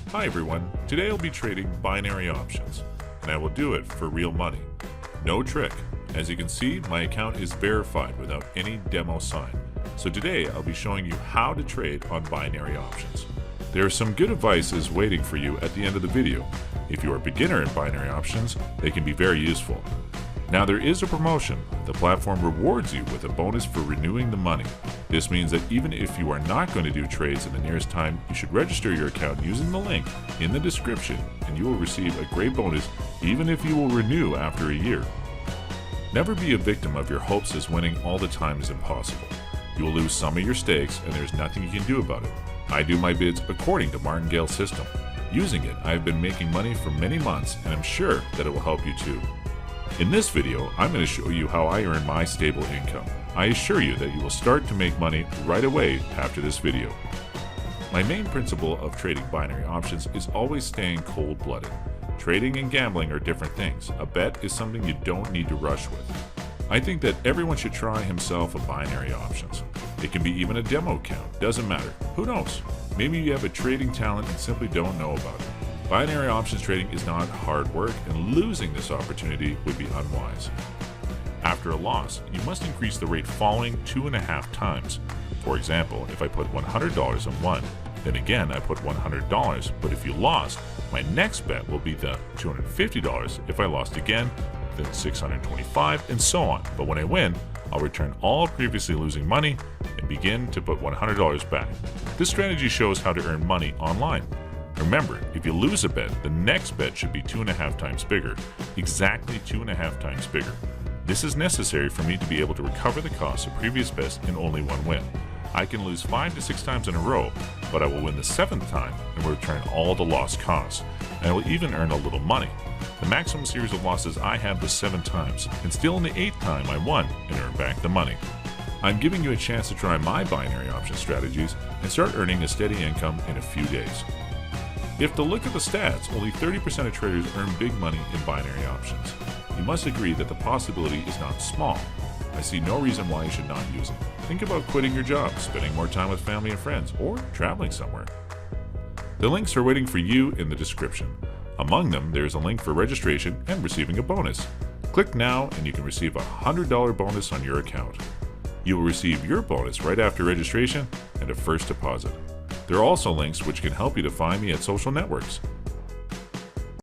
Hi everyone, today I'll be trading binary options, and I will do it for real money. No trick. As you can see, my account is verified without any demo sign. So today I'll be showing you how to trade on binary options. There are some good advices waiting for you at the end of the video. If you are a beginner in binary options, they can be very useful. Now there is a promotion. The platform rewards you with a bonus for renewing the money. This means that even if you are not going to do trades in the nearest time, you should register your account using the link in the description and you will receive a great bonus even if you will renew after a year. Never be a victim of your hopes, as winning all the time is impossible. You will lose some of your stakes and there's nothing you can do about it. I do my bids according to Martingale's system. Using it, I have been making money for many months and I'm sure that it will help you too. In this video, I'm going to show you how I earn my stable income. I assure you that you will start to make money right away after this video. My main principle of trading binary options is always staying cold-blooded. Trading and gambling are different things. A bet is something you don't need to rush with. I think that everyone should try himself a binary options. It can be even a demo account, doesn't matter. Who knows? Maybe you have a trading talent and simply don't know about it. Binary options trading is not hard work, and losing this opportunity would be unwise. After a loss, you must increase the rate following 2.5 times. For example, if I put $100 on one, then again I put $100, but if you lost, my next bet will be the $250. If I lost again, then $625, and so on. But when I win, I'll return all previously losing money and begin to put $100 back. This strategy shows how to earn money online. Remember, if you lose a bet, the next bet should be 2.5 times bigger, exactly 2.5 times bigger. This is necessary for me to be able to recover the cost of previous bets in only one win. I can lose 5 to 6 times in a row, but I will win the 7th time and will return all the lost costs, and I will even earn a little money. The maximum series of losses I had was 7 times, and still in the 8th time I won and earned back the money. I'm giving you a chance to try my binary option strategies and start earning a steady income in a few days. If to look at the stats, only 30% of traders earn big money in binary options. You must agree that the possibility is not small. I see no reason why you should not use it. Think about quitting your job, spending more time with family and friends, or traveling somewhere. The links are waiting for you in the description. Among them, there is a link for registration and receiving a bonus. Click now and you can receive a $100 bonus on your account. You will receive your bonus right after registration and a first deposit. There are also links which can help you to find me at social networks.